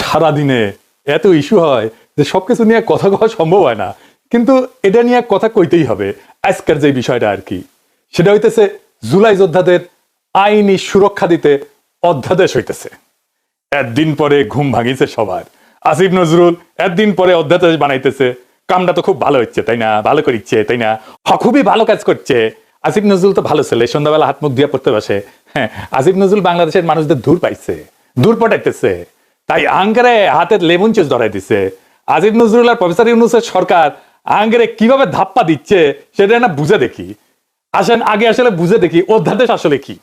সারাদিনে এত ইস্যু হয় যে সবকিছু নিয়ে কথা কওয়া সম্ভব হয় না, কিন্তু এটা নিয়ে কথা কইতেই হবে। আজকের যে বিষয়টা আর কি, সেটা হইতেছে জুলাই যোদ্ধাদের আইনি সুরক্ষা দিতে অধ্যাদেশ হইতেছে। একদিন পরে ঘুম ভাঙিছে সবার। আসিফ নজরুল একদিন পরে অধ্যাদেশ বানাইতেছে। কামটা তো খুব ভালো হচ্ছে তাই না, ভালো করিচ্ছে তাই না, খুবই ভালো কাজ করছে। আসিফ নজরুল তো ভালো ছেলে, সন্ধ্যাবেলা হাত মুখ দিয়ে পড়তে বসে। হ্যাঁ, আসিফ নজরুল বাংলাদেশের মানুষদের দূর পাইছে, দূর পটাইতেছে, তাই আঙ্গারে হাতের লেমন চুষ ধরাই দিছে। আসিফ নজরুল আর প্রফেসর ইউনূসের সরকার আঙ্গারে কিভাবে ধাপ্পা দিচ্ছে সেটা না বুঝে দেখি। আসেন আগে আসলে বুঝে দেখি অধ্যাদেশ আসলে কি।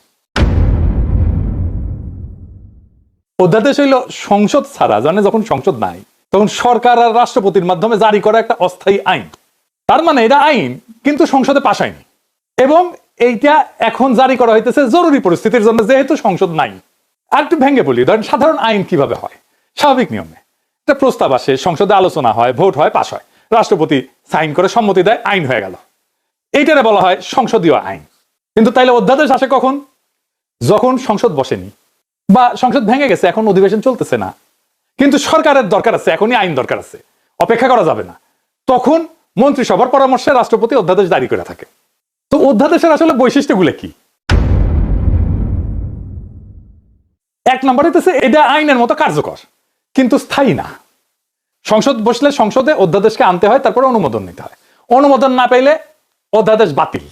অধ্যাদেশ হইল সংসদ ছাড়া, জানে যখন সংসদ নাই তখন সরকার আর রাষ্ট্রপতির মাধ্যমে জারি করা একটা অস্থায়ী আইন। তার মানে এটা আইন কিন্তু সংসদে পাস হয়নি, এবং এইটা এখন জারি করা হইতেছে জরুরি পরিস্থিতির জন্য, যেহেতু সংসদ নাই। আর একটু ভেঙে বলি, ধরেন সাধারণ আইন কিভাবে হয়। স্বাভাবিক নিয়মে একটা প্রস্তাব আসে, সংসদে আলোচনা হয়, ভোট হয়, পাস হয়, রাষ্ট্রপতি সাইন করে সম্মতি দেয়, আইন হয়ে গেল। এইটারে বলা হয় সংসদীয় আইন। কিন্তু তাইলে অধ্যাদেশ আসে কখন? যখন সংসদ বসেনি বা সংসদ ভেঙে গেছে, এখন অধিবেশন চলতেছে না, কিন্তু সরকারের দরকার আছে, এখনই আইন দরকার আছে, অপেক্ষা করা যাবে না। তখন মন্ত্রিসভার পরামর্শে রাষ্ট্রপতি অধ্যাদেশ জারি করে থাকে। তো অধ্যাদেশের আসলে বৈশিষ্ট্যগুলো কি? এক নম্বর হইতেছে এটা আইনের মতো কার্যকর কিন্তু স্থায়ী না। সংসদ বসলে সংসদে অধ্যাদেশকে আনতে হয়, তারপরে অনুমোদন নিতে হয়। অনুমোদন না পাইলে অধ্যাদেশ বাতিল।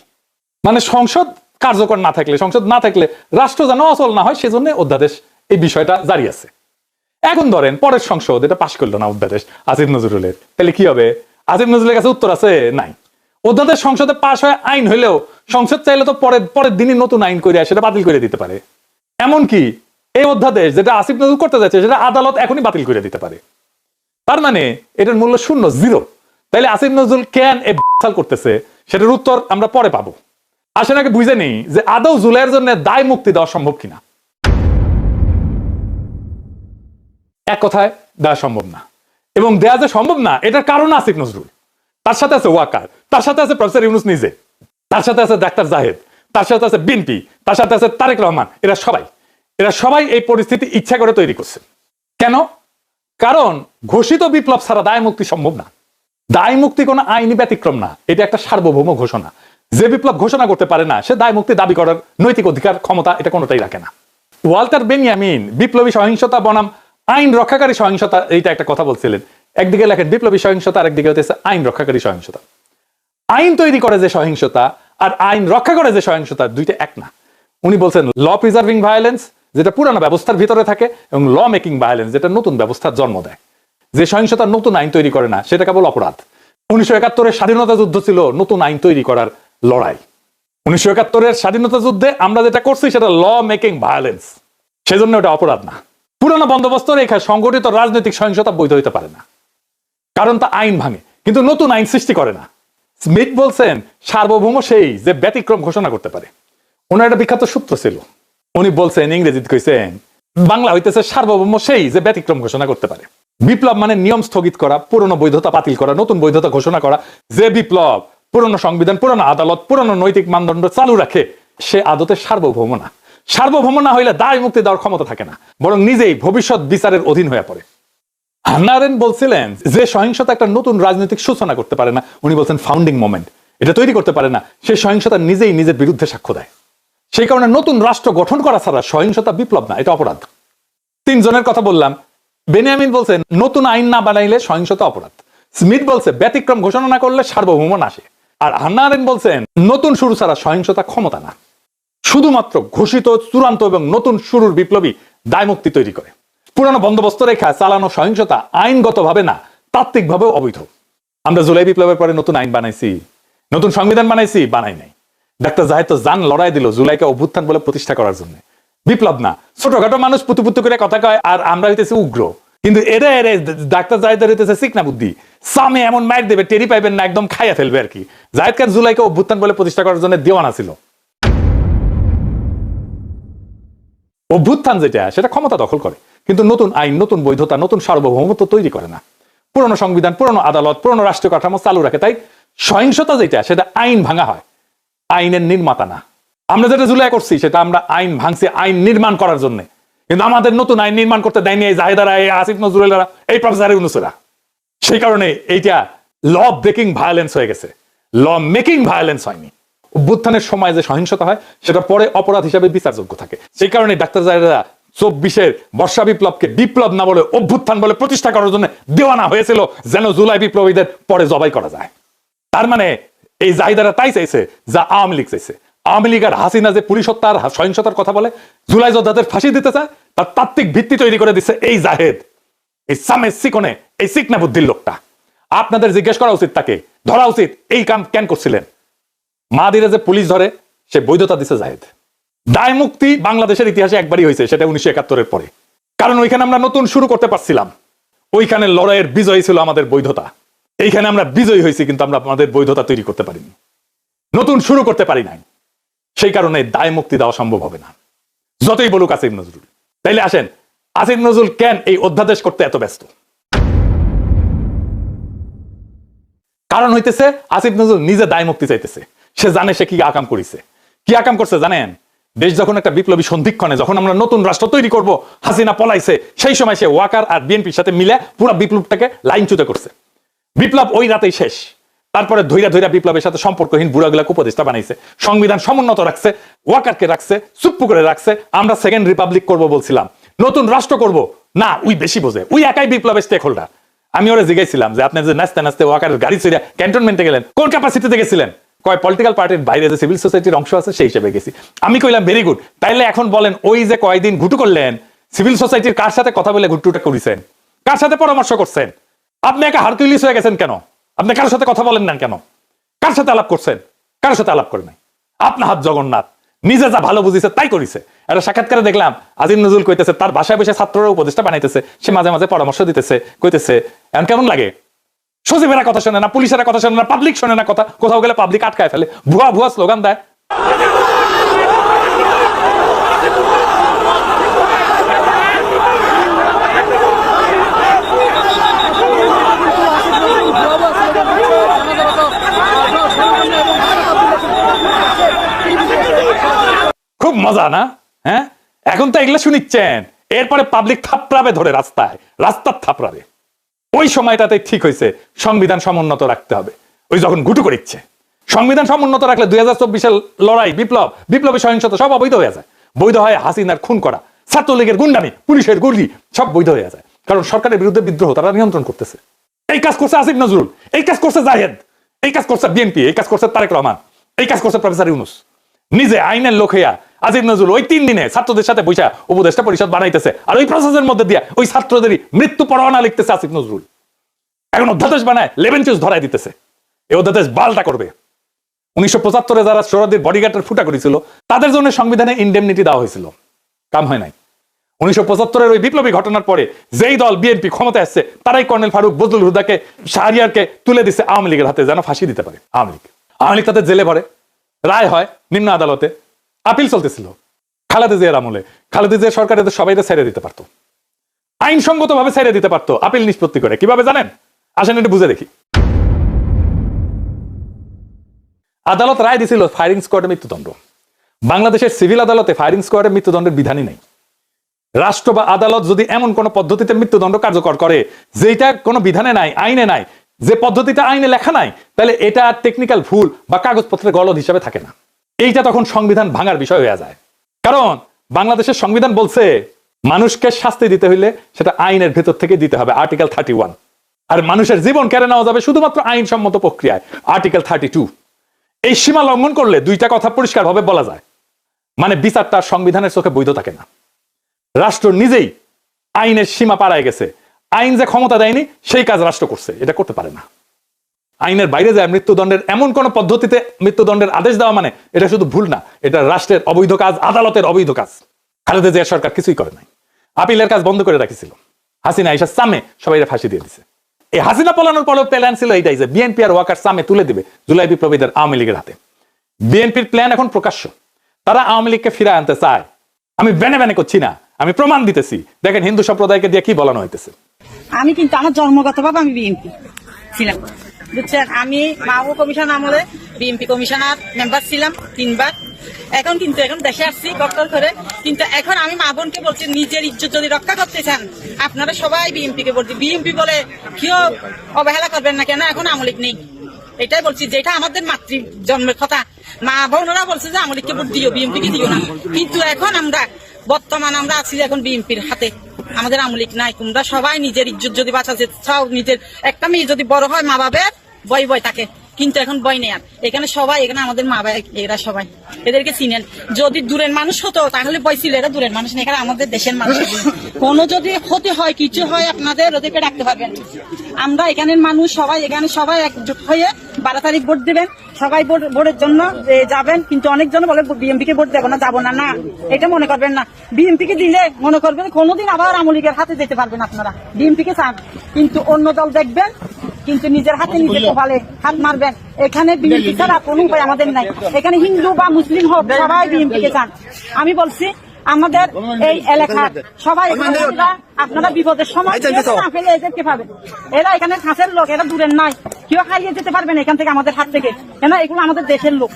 মানে সংসদ কার্যকর না থাকলে, সংসদ না থাকলে রাষ্ট্র যেন অচল না হয়, সেজন্য অধ্যাদেশ এই বিষয়টা জারি আছে। এখন ধরেন পরের সংসদ এটা পাশ করলো না অধ্যাদেশ আসিফ নজরুলের, তাহলে কি হবে? আসিফ নজরুলের কাছে উত্তর আছে? নাই। অধ্যাদেশ সংসদে পাশ হয় আইন হইলেও সংসদ চাইলে তো পরের দিনই নতুন আইন করে সেটা বাতিল করে দিতে পারে। এমনকি এই অধ্যাদেশ যেটা আসিফ নজরুল করতে যাচ্ছে সেটা আদালত এখনই বাতিল করে দিতে পারে। তার মানে এটার মূল্য শূন্য, জিরো। তাইলে আসিফ নজরুল কেন এ করতেছে সেটার উত্তর আমরা পরে পাবো। আসেন আগে বুঝে নেই যে আদৌ জুলাইয়ের জন্য দায় মুক্তি দেওয়া সম্ভব কিনা। এক কথায় দেওয়া সম্ভব না, এবং দেওয়া যে সম্ভব না এটার কারণ আসিফ নজরুল, তার সাথে আছে ওয়াকার, তার সাথে আছে প্রফেসর ইউনূস নিজে, তার সাথে আছে ডাক্তার জাহেদ, তার সাথে আছে বিএনপি, তার সাথে আছে তারেক রহমান। এরা সবাই এই পরিস্থিতি ইচ্ছা করে তৈরি করছে। কেন? কারণ ঘোষিত বিপ্লব ছাড়া দায় মুক্তি সম্ভব না। দায় মুক্তি কোনো আইনি ব্যতিক্রম না, এটা একটা সার্বভৌম ঘোষণা। যে বিপ্লব ঘোষণা করতে পারে না সে দায় মুক্তি দাবি করার নৈতিক অধিকার, ক্ষমতা এটা কোনোটাই রাখে না। ওয়াল্টার বেনিয়ামিন বিপ্লবী সহিংসতা বনাম আইন রক্ষাকারী সহিংসতা, এইটা একটা কথা বলছিলেন। একদিকে লেখেন বিপ্লবী সহিংসতা, আর একদিকে হচ্ছে আইন রক্ষাকারী সহিংসতা। আইন তৈরি করে যে সহিংসতা আর আইন রক্ষা করে যে সহিংসতা, দুইটা এক না। উনি বলছেন ল প্রিজার্ভিং ভায়োলেন্স যেটা পুরানো ব্যবস্থার ভিতরে থাকে, এবং ল মেকিং ভায়োলেন্স যেটা নতুন ব্যবস্থার জন্ম দেয়। যে সহিংসতা নতুন আইন তৈরি করে না সেটা কেবল অপরাধ। 1971-এর স্বাধীনতা যুদ্ধ ছিল নতুন আইন তৈরি করার লড়াই। 1971-এর স্বাধীনতা যুদ্ধে আমরা যেটা করছি সেটা ল মেকিং ভায়োলেন্স, সেজন্য ওটা অপরাধ না। পুরানো বন্দোবস্ত রেখা সংগঠিত রাজনৈতিক সহিংসতা বৈধ হইতে পারে না, কারণ তা আইন ভাঙে কিন্তু নতুন আইন সৃষ্টি করে না। স্মিথ বলছেন সার্বভৌম সেই যে ব্যতিক্রম ঘোষণা করতে পারে। ওনার একটা বিখ্যাত সূত্র ছিল, উনি বলছেন ইংরেজিতে কইছেন, বাংলা হইতেছে সার্বভৌম সেই যে ব্যতিক্রম ঘোষণা করতে পারে। বিপ্লব মানে নিয়ম স্থগিত করা, পুরনো বৈধতা বাতিল করা, নতুন বৈধতা ঘোষণা করা। যে বিপ্লব পুরনো সংবিধান, পুরনো আদালত, পুরনো নৈতিক মানদণ্ড চালু রাখে সে আদতে সার্বভৌম না। সার্বভৌম না হইলে দায় মুক্তি দেওয়ার ক্ষমতা থাকে না, বরং নিজেই ভবিষ্যৎ বিচারের অধীন হয়ে পড়ে। হান্না আরেন্ট বলছিলেন যে সহিংসতা একটা নতুন রাজনৈতিক সূচনা করতে পারে না। উনি বলছেন ফাউন্ডিং মোমেন্ট এটা তৈরি করতে পারে না, সেই সহিংসতা নিজেই নিজের বিরুদ্ধে সাক্ষ্য দেয়। সেই কারণে নতুন রাষ্ট্র গঠন করা ছাড়া সহিংসতা বিপ্লব না, এটা অপরাধ। তিনজনের কথা বললাম। বেনিয়ামিন বলছেন নতুন আইন না বানাইলে সহিংসতা অপরাধ। স্মিথ বলছে ব্যতিক্রম ঘোষণা না করলে সার্বভৌম আসে। আর হান্না আরেন্ট বলছেন নতুন শুরু ছাড়া সহিংসতা ক্ষমতা না, শুধুমাত্র ঘোষিত চূড়ান্ত এবং নতুন শুরুর বিপ্লবী দায় মুক্তি তৈরি করে। পুরানো বন্দোবস্ত রেখা চালানো সহিংসতা আইনগতভাবে না, তাত্ত্বিকভাবেও অবৈধ। আমরা জুলাই বিপ্লবের পরে নতুন আইন বানাইছি, নতুন সংবিধান বানাইছি, বানাই নাই। ডাক্তার জাহেদ তো জান লড়াই দিল জুলাইকে অভ্যুত্থান বলে প্রতিষ্ঠা করার জন্য। বিপ্লব না, ছোটখাটো মানুষ পুতু করে কথা কয় আর আমরা হইতেছি উগ্র। কিন্তু এরা ডাক্তার জাহেদের হইতেছে চিকনা বুদ্ধি, সামনে এমন মাইর দেবে টেরি পাইবেন না, একদম খাইয়া ফেলবে আর কি। জাহেদ খান জুলাইকে অভ্যুত্থান বলে প্রতিষ্ঠা করার জন্য দেওয়ানা ছিল। অভ্যুত্থান যেটা সেটা ক্ষমতা দখল করে, কিন্তু নতুন আইন, নতুন বৈধতা, নতুন সার্বভৌমত্ব তৈরি করে না। পুরনো সংবিধান, পুরনো আদালত, পুরনো রাষ্ট্রীয় কাঠামো চালু রাখে। তাই সহিংসতা যেটা সেটা আইন ভাঙা হয়, আইনের নির্মাতা না। আমরা যেটা জুলাই করছি সেটা আমরা আইন ভাঙছি আইন নির্মাণ করার জন্য। কিন্তু আমাদের নতুন আইন নির্মাণ করতে দেয়নি এই জাহেদারা, এই আসিফ নজরুলেরা, এই প্রফেসর ইউনূসেরা। সেই কারণে এইটা ল ব্রেকিং ভায়োলেন্স হয়ে গেছে, ল মেকিং ভায়োলেন্স হয়নি। অভ্যুত্থানের সময় যে সহিংসতা হয় সেটা পরে অপরাধ হিসাবে বিচারযোগ্য থাকে। সেই কারণে ডাক্তার জাহেদা 24-এর বর্ষা বিপ্লবকে বিপ্লব না বলে অভ্যুত্থান বলে প্রতিষ্ঠা করার জন্য দেওয়ানা হয়েছিল, যেন জুলাই বিপ্লবীদের পরে জবাই করা যায়। তার মানে এই জাহিদারা তাই চাইছে যা আওয়ামী লীগ চাইছে। আওয়ামী লীগ আর হাসিনা যে পুলিশ হত্যার সহিংসতার কথা বলে, জুলাই যোদ্ধাদের ফাঁসি দিতে চায়, তার তাত্ত্বিক ভিত্তি তৈরি করে দিচ্ছে এই জাহেদ, এই সামে সিকনে, এই সিকনা বুদ্ধির লোকটা। আপনাদের জিজ্ঞেস করা উচিত, তাকে ধরা উচিত এই কাম কেন করছিলেন। মাদিরে যে পুলিশ ধরে সে বৈধতা দিছে জাহেদ। দায় মুক্তি বাংলাদেশের ইতিহাসে একবারই হয়েছে, সেটা 1971-এর পরে। কারণ ওইখানে আমরা নতুন শুরু করতে পারছিলাম, ওইখানে লড়াইয়ের বিজয় ছিল আমাদের বৈধতা। এইখানে আমরা বিজয়ী হয়েছি, কিন্তু আমরা আমাদের বৈধতা তৈরি করতে পারিনি, নতুন শুরু করতে পারি নাই। সেই কারণে দায় মুক্তি দেওয়া সম্ভব হবে না, যতই বলুক আসিফ নজরুল। তাইলে আসেন, আসিফ নজরুল কেন এই অধ্যাদেশ করতে এত ব্যস্ত? কারণ হইতেছে আসিফ নজরুল নিজে দায় মুক্তি চাইতেছে। সে জানে সে কি আকাম করেছে। কি আকাম করছে জানেন? দেশ যখন একটা বিপ্লবী সন্ধিক্ষণে, যখন আমরা নতুন রাষ্ট্র তৈরি করব, হাসিনা পলাইছে, সেই সময় সে ওয়াকার আর বিএনপির সাথে মিলে পুরো বিপ্লবটাকে লাইনচ্যুত করছে। বিপ্লব ওই রাতেই শেষ। তারপরে ধৈরা ধৈরা বিপ্লবের সাথে সম্পর্কহীন বুড়াগুলাকে উপদেষ্টা বানাইছে, সংবিধান সমুন্নত রাখছে, ওয়াকারকে রাখছে, চুপ্পু করে রাখছে। আমরা সেকেন্ড রিপাবলিক করব বলছিলাম, নতুন রাষ্ট্র করব না, উই বেশি বোঝে, উই একাই বিপ্লবের স্টেক হোল্ডার। আমি ওরা জিজ্ঞাসিলাম যে আপনি যে নাচতে নাচতে ওয়াকারের গাড়ি চড়িয়া ক্যান্টনমেন্টে গেলেন, কোন ক্যাপাসিটিতে গেছিলেন? কয় পলিটিক্যাল পার্টির বাইরে যে সিভিল সোসাইটির অংশ আছে সেই হিসেবে গেছি। আমি কইলাম ভেরি গুড। তাইলে এখন বলেন, ওই যে কয়দিন ঘুটু করলেন, সিভিল সোসাইটির কার সাথে কথা বলে ঘুটুটা করেছেন? কার সাথে পরামর্শ করছেন? আপনি একা হারকিউলিস হয়ে গেছেন কেন? আপনি কারোর সাথে কথা বলেন না কেন? কার সাথে আলাপ করছেন? কারোর সাথে আলাপ করে নাই। আপনার হাত জগন্নাথ, নিজে যা ভালো বুঝিছে তাই করিছে। একটা সাক্ষাৎকারে দেখলাম আজিম নজরুল কইতেছে তার বাসায় বসে ছাত্ররা উপদেষ্টা বানাইতেছে, সে মাঝে মাঝে পরামর্শ দিতেছে, কইতেছে এখন কেমন লাগে? সচিবেরা কথা শোনে না, পুলিশেরা কথা শোনে না, পাবলিক শোনে না কথা, কোথাও গেলে পাবলিক আটকায় ফেলে, ভুয়া ভুয়া স্লোগান দেয়। খুব মজা না? হ্যাঁ, এখন তো এগুলো শুনিচ্ছেন, এরপরে পাবলিক থাপড়াবে ধরে রাস্তায়, রাস্তার থাপড়াবে। ওই সময়টাতে ঠিক হয়েছে সংবিধান সমুন্নত রাখতে হবে। ওই যখন গুটু করিচ্ছে, সংবিধান সমুন্নত রাখলে 2024-এর লড়াই, বিপ্লব, বিপ্লবী সহিংসতা সব অবৈধ হয়ে যায়। বৈধ হয় হাসিনার খুন করা, ছাত্রলীগের গুন্ডামি, পুলিশের গুলি, সব বৈধ হয়ে যায়। কারণ সরকারের বিরুদ্ধে বিদ্রোহ তারা নিয়ন্ত্রণ করতেছে। এই কাজ করছে আসিফ নজরুল, এই কাজ করছে জাহেদ, এই কাজ করছে বিএনপি, এই কাজ করছে তারেক রহমান, এই কাজ করছে প্রফেসর ইউনূস। নিজে আইনের লোক হইয়া আসিফ নজরুল ওই 3 দিনে ছাত্রদের সাথে বৈশা উপদেষ্টা পরিষদ বানাইতেছে, আর ওই প্রসেসের মধ্যে দিয়ে ওই ছাত্রদেরই মৃত্যু পরোয়ানা লিখতেছে আসিফ নজরুল। এখন অধ্যাদেশ বানায় লেবেন চুজ ধরাই দিতেছে। এই অধ্যাদেশ বালটা করবে। 1975-এ যারা সোহরাওয়ার্দীর বডিগার্ডের ফুটা করেছিল তাদের জন্য সংবিধানে ইনডেমনিটি দেওয়া হয়েছিল, কাম হয় নাই। 1975-এর ওই বিপ্লবী ঘটনার পরে যেই দল বিএনপি ক্ষমতায় আসছে, তারাই কর্নেল ফারুক, বজলুল হুদাকে, শাহরিয়ারকে তুলে দিচ্ছে আওয়ামী লীগের হাতে, যেন ফাঁসি দিতে পারে আওয়ামী লীগ তাদের জেলে ভরে। রায় হয় নিম্ন আদালতে, আপিল চলতেছিল। খালেদা জিয়ার আমলে খালেদা জিয়া সরকার এদের সবাই ছেড়ে দিতে পারতো, আইনসঙ্গত ভাবে ছেড়ে দিতে পারতো, আপিল নিষ্পত্তি করে। কিভাবে জানেন? আসেন একটু বুঝে দেখি। আদালত রায় দিছিল ফায়ারিং স্কোয়াডে মৃত্যুদণ্ড। বাংলাদেশের সিভিল আদালতে ফায়ারিং স্কোয়াডে মৃত্যুদণ্ডের বিধানই নাই। রাষ্ট্র বা আদালত যদি এমন কোন পদ্ধতিতে মৃত্যুদণ্ড কার্যকর করে যেটা কোনো বিধানে নাই, আইনে নাই, যে পদ্ধতিটা আইনে লেখা নাই, তাহলে এটা টেকনিক্যাল ভুল বা কাগজপত্রের গলদ হিসাবে থাকে না। এইটা তখন সংবিধান ভাঙার বিষয় হয়ে যায়। কারণ বাংলাদেশের সংবিধান বলছে মানুষকে শাস্তি দিতে হইলে সেটা আইনের ভেতর থেকে দিতে হবে, আর্টিকেল 31। আর মানুষের জীবন কেড়ে নেওয়া যাবে শুধুমাত্র আইনসম্মত প্রক্রিয়ায়, আর্টিকেল 32। এই সীমা লঙ্ঘন করলে দুইটা কথা পরিষ্কারভাবে বলা যায়, মানে বিচারটা সংবিধানের চোখে বৈধ থাকে না। রাষ্ট্র নিজেই আইনের সীমা পাড়ায় গেছে, আইন যে ক্ষমতা দেয়নি সেই কাজ রাষ্ট্র করছে, এটা করতে পারে না। আইনের বাইরে যায় মৃত্যুদণ্ডের এমন কোন পদ্ধতিতে মৃত্যুদণ্ডের আদেশ দেওয়া, মানে এটা শুধু ভুল না, এটা রাষ্ট্রের অবৈধ কাজ, আদালতের অবৈধ কাজ। খালেদা জিয়া সরকার কিছুই করে নাই, আপিলের কাজ বন্ধ করে রাখিছিল। হাসিনা এসে সামে সবাই ফাঁসি দিয়ে দিছে। এই হাসিনা পলানোর পরেও প্ল্যান ছিল এইটাই যে বিএনপি আর ওয়াকার সামে তুলে দিবে জুলাই বিপ্লবীদের আওয়ামী লীগের হাতে। বিএনপির প্ল্যান এখন প্রকাশ্য, তারা আওয়ামী লীগকে ফিরে আনতে চায়। আমি বেনে বেনে করছি না, আমি প্রমাণ দিতেছি। দেখেন হিন্দু সম্প্রদায়কে দিয়ে কি বলানো হইতেছে। আমি কিন্তু আমার জন্মগতভাবে আমি বিএনপি ছিলাম, বুঝছেন। আমি মাহবুব কমিশন আমলে বিএনপি কমিশনার মেম্বার ছিলাম 3 বার। এখন কিন্তু এখন দেশে আসছি ডক্টর করে, কিন্তু এখন আমি মা বোনকে বলছি নিজের ইজ্জত যদি রক্ষা করতে চান আপনারা সবাই বিএনপি কে বলছি। বিএনপি বলে কেউ অবহেলা করবেন না, কেন এখন আওয়ামী লীগ নেই। এটাই বলছি, যেটা আমাদের মাতৃ জন্মের কথা। মা বোনরা বলছে যে আওয়ামী লীগকে ভোট দিও, বিএনপি কে দিও না, কিন্তু এখন আমরা বর্তমান আমরা আছি এখন বিএনপির হাতে, আমাদের আওয়ামী লীগ নাই। তোমরা সবাই নিজের ইজ্জত যদি বাঁচাতে চাও, নিজের একটা মেয়ে যদি বড় হয় মা বাবার বয় থাকে, কিন্তু এখন বয় নেই আর। এখানে সবাই, এখানে আমাদের মা বাবা এরা সবাই, এদেরকে চিনেন। যদি দূরের মানুষ হতো তাহলে বয় ছিল, এরা দূরের মানুষ না, এখানে আমাদের দেশের মানুষ। কোনো যদি ক্ষতি হয় কিছু হয় আপনাদের ওদেরকে ডাকতে পারবেন। আমরা এখানের মানুষ সবাই, এখানে সবাই একজোট হয়ে 12 তারিখ ভোট দেবেন, সবাই ভোটের জন্য যাবেন। কিন্তু অনেকজন বলে বিএনপি কে ভোট দেবো না, যাবো না, না এটা মনে করবেন না। বিএনপি কে দিলে মনে করবেন কোনোদিন আবার আওয়ামী লীগের হাতে যেতে পারবেন আপনারা। বিএনপি কে চান কিন্তু অন্য দল দেখবেন, কিন্তু নিজের হাতে নিজে কপালে হাত মারবেন। এখানে বিএনপি ছাড়া কোনো উপায় আমাদের নাই। এখানে হিন্দু বা মুসলিম হোক সবাই বিএনপি কে চান। আমি বলছি আমাদের এই এলাকার সবাই আপনারা বিপদের সময় না ফেলে এদেরকে পাবেন। এরা এখানে কাছের লোক, এরা দূরের নয়, কেউ খাইয়ে যেতে পারবেন এখান থেকে আমাদের হাত থেকে, কেন এগুলো আমাদের দেশের লোক।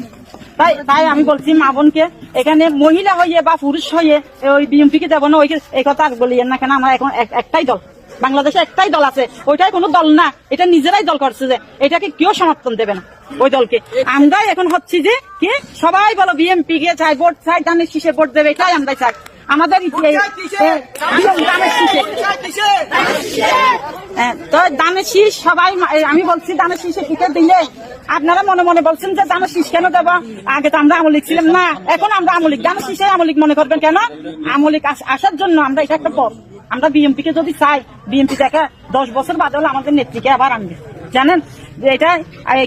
তাই আমি বলছি মা বোনকে, এখানে মহিলা হইয়ে বা পুরুষ হইয়ে ওই বিএনপি কে দেবো না, ওই এই কথা আর বলিয়েন না। কেন আমরা এখন একটাই দল, বাংলাদেশে একটাই দল আছে, ওইটাই কোনো দল না, এটা নিজেরাই দল করছে, যে এটাকে কেউ সমর্থন দেবে না ওই দলকে। আমরাই এখন হচ্ছি যে কি সবাই বলো বিএনপি কে চাই, ভোট চাই, ধানের শীষে ভোট দেবে, এটাই আমরাই চাই। আমাদের তো দানের শীষ সবাই, আমি বলছি দানের শীষে টিকে দিলে আপনারা মনে মনে বলছেন যে দানের শীষ কেন দেবো, আগে তো আমরা আওয়ামী লীগ ছিলাম না, এখন আমরা আওয়ামী লীগ, দানের শীষে আওয়ামী লীগ মনে করবেন কেন? আওয়ামী লীগ আসার জন্য আমরা এটা একটা পথ। আমরা বিএনপি কে যদি চাই, বিএনপি দেখে 10 বছর বাদে হলে আমাদের নেত্রীকে আবার আনবে, জানেন এটা।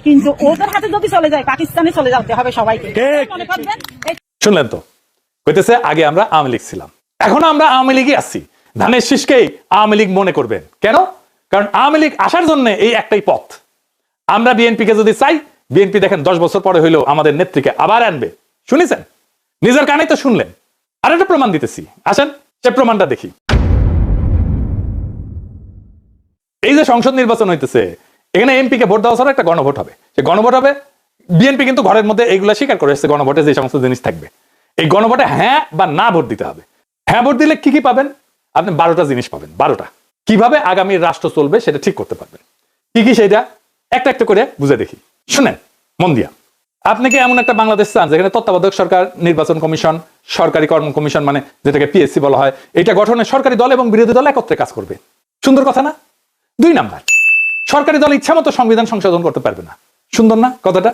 কিন্তু ওদের হাতে যদি চলে যায়, পাকিস্তানে চলে যেতে হবে সবাইকে, মনে করবেন। শুনলেন তো, কইতেছে আগে আমরা আওয়ামী লীগ ছিলাম, এখন আমরা আওয়ামী লীগই আছি। ধানের শীষকেই আওয়ামী লীগ মনে করবেন কেন? কারণ আওয়ামী লীগ আসার জন্য এই একটাই পথ। আমরা বিএনপি কে যদি চাই, বিএনপি দেখেন 10 বছর পরে হইলেও আমাদের নেত্রীকে আবার আনবে। শুনেছেন, নিজের কানেই তো শুনলেন। আর একটা প্রমাণ দিতেছি, আসেন সে প্রমাণটা দেখি। এই যে সংসদ নির্বাচন হইতেছে, এখানে এমপি কে ভোট দেওয়া ছাড়া একটা গণভোট হবে। সে গণভোট হবে, বিএনপি কিন্তু ঘরের মধ্যে এগুলা স্বীকার করে এসেছে, গণভোটে যে সমস্ত জিনিস থাকবে। এই গণভোটে হ্যাঁ বা না ভোট দিতে হবে। হ্যাঁ ভোট দিলে কি কি পাবেন? আপনি 12টা জিনিস পাবেন। 12টা কিভাবে আগামী রাষ্ট্র চলবে সেটা ঠিক করতে পারবেন। কি কি সেটা একটা একটা করে বুঝে দেখি, শুনেন মন দিয়া। আপনি কি এমন একটা বাংলাদেশ চান যেখানে তত্ত্বাবধায়ক সরকার, নির্বাচন কমিশন, সরকারি কর্ম কমিশন মানে যেটাকে পিএসসি বলা হয়, এটা গঠনে সরকারি দল এবং বিরোধী দল একত্রে কাজ করবে? সুন্দর কথা না? 2 নাম্বার, সরকারি দল ইচ্ছা মতো সংবিধান সংশোধন করতে পারবে না। সুন্দর না কথাটা?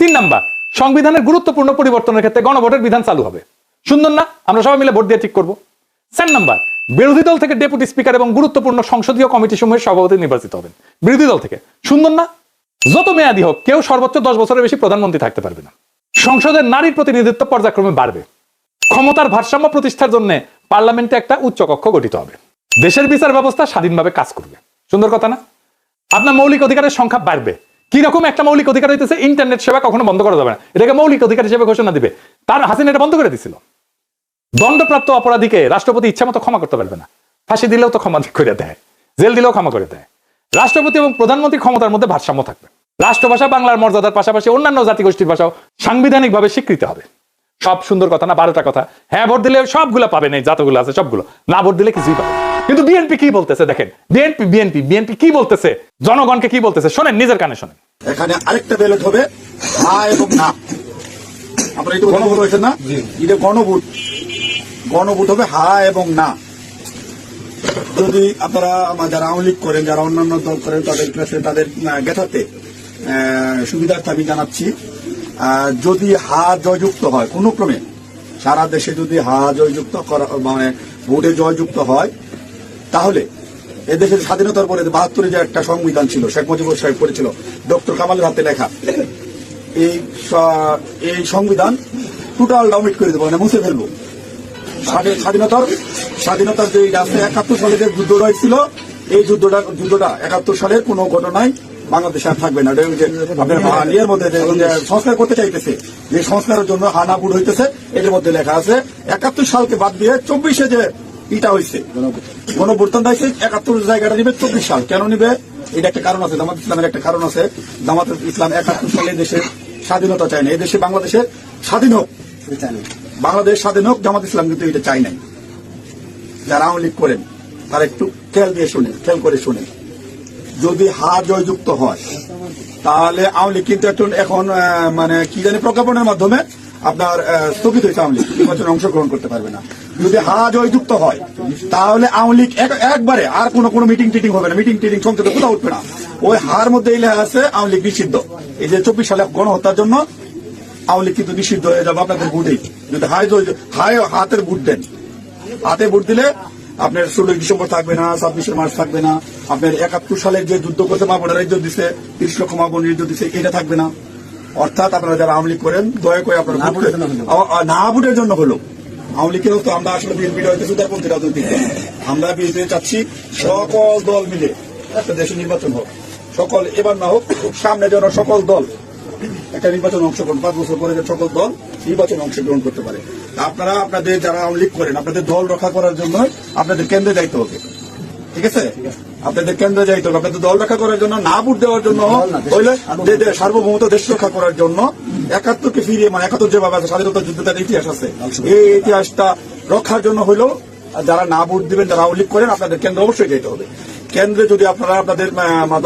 3 নাম্বার, সংবিধানের গুরুত্বপূর্ণ পরিবর্তনের ক্ষেত্রে গণভোটের বিধান চালু হবে। সুন্দর না? আমরা সবাই মিলে ভোট দিয়ে ঠিক করবো। 4 নাম্বার, বিরোধী দল থেকে ডেপুটি স্পিকার এবং গুরুত্বপূর্ণ সংসদীয় কমিটি সমূহের সভাপতি নির্বাচিত হবেন বিরোধী দল থেকে। সুন্দর না? যত মেয়াদী হোক কেউ সর্বোচ্চ 10 বছরের বেশি প্রধানমন্ত্রী থাকতে পারবে না। সংসদের নারীর প্রতিনিধিত্ব পর্যায়ক্রমে বাড়বে। ক্ষমতার ভারসাম্য প্রতিষ্ঠার জন্য পার্লামেন্টে একটা উচ্চ কক্ষ গঠিত হবে। দেশের বিচার ব্যবস্থা স্বাধীনভাবে কাজ করবে। সুন্দর কথা না? আপনার মৌলিক অধিকারের সংখ্যা বাড়বে। কি রকম একটা মৌলিক অধিকার হইতেছে, ইন্টারনেট সেবা কখনো বন্ধ করা যাবে না, এটাকে মৌলিক অধিকার হিসেবে ঘোষণা দিবে। তার হাসিনা এটা বন্ধ করে দিছিল। দণ্ডপ্রাপ্ত অপরাধীকে রাষ্ট্রপতি ইচ্ছা মতো ক্ষমা করতে পারবে না। ফাঁসি দিলেও তো ক্ষমা করে দেয়, জেল দিলেও ক্ষমা করে দেয়। রাষ্ট্রপতি এবং প্রধানমন্ত্রী ক্ষমতার মধ্যে ভারসাম্য থাকবে। রাষ্ট্রভাষা বাংলার মর্যাদার পাশাপাশি অন্যান্য জাতিগোষ্ঠীর ভাষাও সাংবিধানিকভাবে স্বীকৃত হবে। সব সুন্দর কথা না? 12টা কথা। হ্যাঁ ভোট দিলে সবগুলো পাবেন, এই যতগুলো আছে সবগুলো। না ভোট দিলে কিছুই পাবেন। কিন্তু বিএনপি কি বলতেছে দেখেন, বিএনপি কি বলতেছে, জনগণকে কি বলতেছে শোনেন, নিজের কানে শোনেন। এখানে আরেকটা ব্যালট হবে হ্যাঁ এবং না। আপনারা এটা গণভোট হয়েছে না? এটা গণভোট হবে হ্যাঁ এবং না। যদি আপনারা যারা আওয়ামী লীগ করেন, যারা অন্যান্য দল করেন, তাদের কাছে তাদের জ্ঞাতার্থে সুবিধার্থে আমি জানাচ্ছি, যদি হা জয়যুক্ত হয় কোনো ক্রমে, সারা দেশে যদি হা জয়যুক্ত করা মানে ভোটে জয়যুক্ত হয়, তাহলে এদেশের স্বাধীনতার পরে 72 যে একটা সংবিধান ছিল, শেখ মুজিবুর সাহেব করেছিল, ডক্টর কামালের হাতে লেখা, এই সংবিধান টোটাল ডাউমিট করে দেবো, মানে মুছে ফেলবো। স্বাধীনতার যে 71 সালে যে যুদ্ধটা হয়েছিল, এই যুদ্ধটা 71 সালের কোনো ঘটনায় বাংলাদেশে আর থাকবে না। আপনার ইয়ের মধ্যে সংস্কার করতে চাইতেছে, যে সংস্কারের জন্য হানাপুর হইতেছে, এর মধ্যে লেখা আছে 71 সালকে বাদ দিয়ে 24-এ যে এটা হয়েছে গণভোটদান হয়েছে, 71 জায়গাটা নিবে 24 সাল। কেন নিবে? এটা একটা কারণ আছে, জামাত ইসলামের একটা কারণ আছে। জামাত ইসলাম 71 সালে দেশের স্বাধীনতা চায় না, এই দেশে বাংলাদেশের স্বাধীন হোক, বাংলাদেশ স্বাধীন হোক, জামাত ইসলাম কিন্তু এটা চাই নাই। যারা আওয়ামী লীগ করেন তারা একটু খেয়াল করে শুনে, যদি হার জয়যুক্ত হয় তাহলে আওয়ামী লীগ কিন্তু এখন মানে কি জানি প্রজ্ঞাপনের মাধ্যমে আপনার স্থগিত হয়েছে, আওয়ামী লীগ নির্বাচনে অংশগ্রহণ করতে পারবে না। যদি হার জয়যুক্ত হয় তাহলে আওয়ামী লীগ একবারে আর কোনো মিটিং টিটিং হবে না, মিটিং টিটিং সংসদে কোথাও উঠবে না। ওই হার মধ্যে লেখা আছে আওয়ামী লীগ নিষিদ্ধ। এই যে 24 সালে গণহত্যার জন্য আওয়ামী লীগ কিন্তু নিষিদ্ধ হয়ে যাবে আপনাদের ভোটেই। যদি হাতের ভোট দেন, হাতে ভোট দিলে আপনার 16 ডিসেম্বর থাকবে না, 26 মার্চ থাকবে না, আপনার 71 সালে যে যুদ্ধ করতে মা বোনেরা ইজ্জত দিচ্ছে, 30 লক্ষ মা বোনের ইজ্জত দিচ্ছে, এটা থাকবে না। অর্থাৎ আপনারা যারা আওয়ামী লীগ করেন দয়া করে আপনারা না ভোটের জন্য হলো। আওয়ামী লীগের তো আমরা আসলে বিএনপিটা হইতে সুদারপন্থী রাজনৈতিক দল। আমরা বিএনপি চাচ্ছি সকল দল মিলে একটা দেশে নির্বাচন হোক, সকল এবার না হোক, সামনে যেন সকল দল একটা নির্বাচনে অংশগ্রহণ, 5 বছর পরে যে সকল দল নির্বাচনে অংশগ্রহণ করতে পারে। আপনারা আপনাদের যারা আওয়ামী লীগ করেন আপনাদের দল রক্ষা করার জন্য আপনাদের কেন্দ্রে যাইতে হবে, ঠিক আছে? আপনাদের কেন্দ্রে যাইতে হবে, আপনাদের দল রক্ষা করার জন্য, না ভোট দেওয়ার জন্য হইলে সার্বভৌমত্ব দেশ রক্ষা করার জন্য 71কে ফিরিয়ে, মানে 71 যেভাবে আছে স্বাধীনতা যুদ্ধের ইতিহাস আছে, এই ইতিহাসটা রক্ষার জন্য হইলেও যারা না ভোট দিবেন, যারা আওয়ামী লীগ করেন আপনাদের কেন্দ্রে অবশ্যই যেতে হবে। কেন্দ্রে যদি আপনারা আপনাদের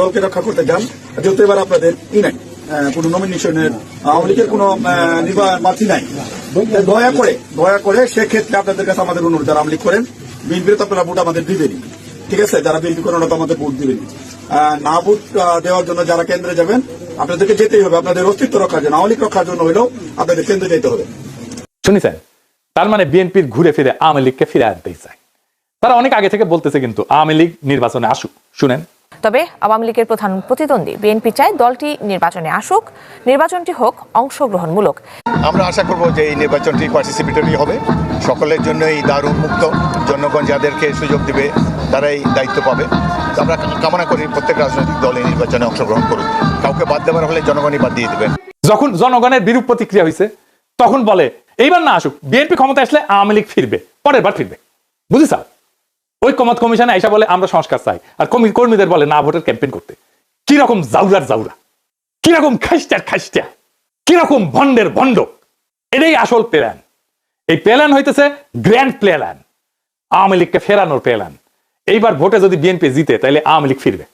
দলকে রক্ষা করতে যান, যেহেতু এবার আপনাদের নাই কোন নমিনেশনের আওয়ামী লীগের কোন প্রার্থী নাই, দয়া করে সেক্ষেত্রে আপনাদের কাছে আমাদের অনুরোধ, যারা আওয়ামী লীগ করেন বিএনপির তো আপনারা ভোট আমাদের দিবেনি, ঠিক আছে? যারা বিএনপি করেন তো আমাদের ভোট দিবেনি। না ভোট দেওয়ার জন্য যারা কেন্দ্রে যাবেন আপনাদেরকে যেতেই হবে, আপনাদের অস্তিত্ব রক্ষার জন্য, আওয়ামী লীগ রক্ষার জন্য হলেও আপনাদের কেন্দ্রে যেতে হবে। শুনেছেন? তার মানে বিএনপির ঘুরে ফিরে আওয়ামী লীগকে ফিরে আনতেই চায়। তারা অনেক আগে থেকে বলতেছে কিন্তু আওয়ামী লীগ নির্বাচনে আসুক। শুনেন, তবে আওয়ামী লীগের প্রধান প্রতিদ্বন্দ্বী বিএনপি চায় দলটি নির্বাচনে আসুক, নির্বাচনটি হোক অংশগ্রহণমূলক। আমরা আশা করব যে এই নির্বাচনটি পার্টিসিপেটরি হবে, সকলের জন্যই দ্বার উন্মুক্ত, জনগণ যাদেরকে সুযোগ দিবে তারাই দায়িত্ব পাবে। আমরা কামনা করি প্রত্যেক রাজনৈতিক দল এই নির্বাচনে অংশগ্রহণ করুক, কাউকে বাদ দেওয়ার হলে জনগণই বাদ দিয়ে দেবেন। যখন জনগণের বিরূপ প্রতিক্রিয়া হয়েছে তখন বলে এইবার না আসুক, বিএনপি ক্ষমতা আসলে আওয়ামী লীগ ফিরবে, পরের বার ফিরবে। বুঝিস? ঐক্যমত কমিশনে আইসা বলে আমরা সংস্কার চাই, আর কর্মীদের বলে না ভোটের ক্যাম্পেইন করতে। কিরকম জাউরা, কিরকম খাইস্টা, কিরকম ভণ্ডের ভণ্ড। এটাই আসল প্ল্যান। এই প্ল্যান হইতেছে গ্র্যান্ড প্ল্যান, আওয়ামী লীগকে ফেরানোর প্ল্যান। এইবার ভোটে যদি বিএনপি জিতে তাহলে আওয়ামী লীগ ফিরবে,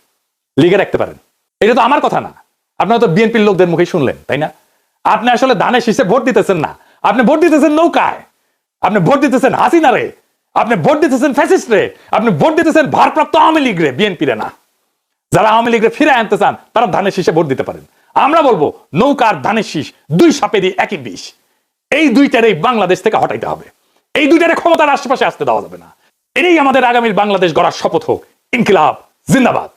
লিগে রাখতে পারেন। এটা তো আমার কথা না, আপনারা তো বিএনপির লোকদের মুখেই শুনলেন, তাই না? আপনি আসলে ধানের শীষে ভোট দিতেছেন না, আপনি ভোট দিতেছেন নৌকায়, আপনি ভোট দিতেছেন হাসিনারে, আপনি ভোট দিতেছেন ফ্যাসিস্ট রে, আপনি ভোট দিতেছেন ভারপ্রাপ্ত আওয়ামী লীগ রে, বিএনপি রে না। যারা আওয়ামী লীগ রে ফিরে আনতে চান তারা ধানের শীষে ভোট দিতে পারেন। আমরা বলবো নৌকা আর ধানের শীষ 2 সাপেরই একই বিষ। এই দুইটারই বাংলাদেশ থেকে হটাইতে হবে, এই দুইটারে ক্ষমতার আশেপাশে আসতে দেওয়া যাবে না। এটাই আমাদের আগামীর বাংলাদেশ গড়ার শপথ হোক। ইনকিলাব জিন্দাবাদ।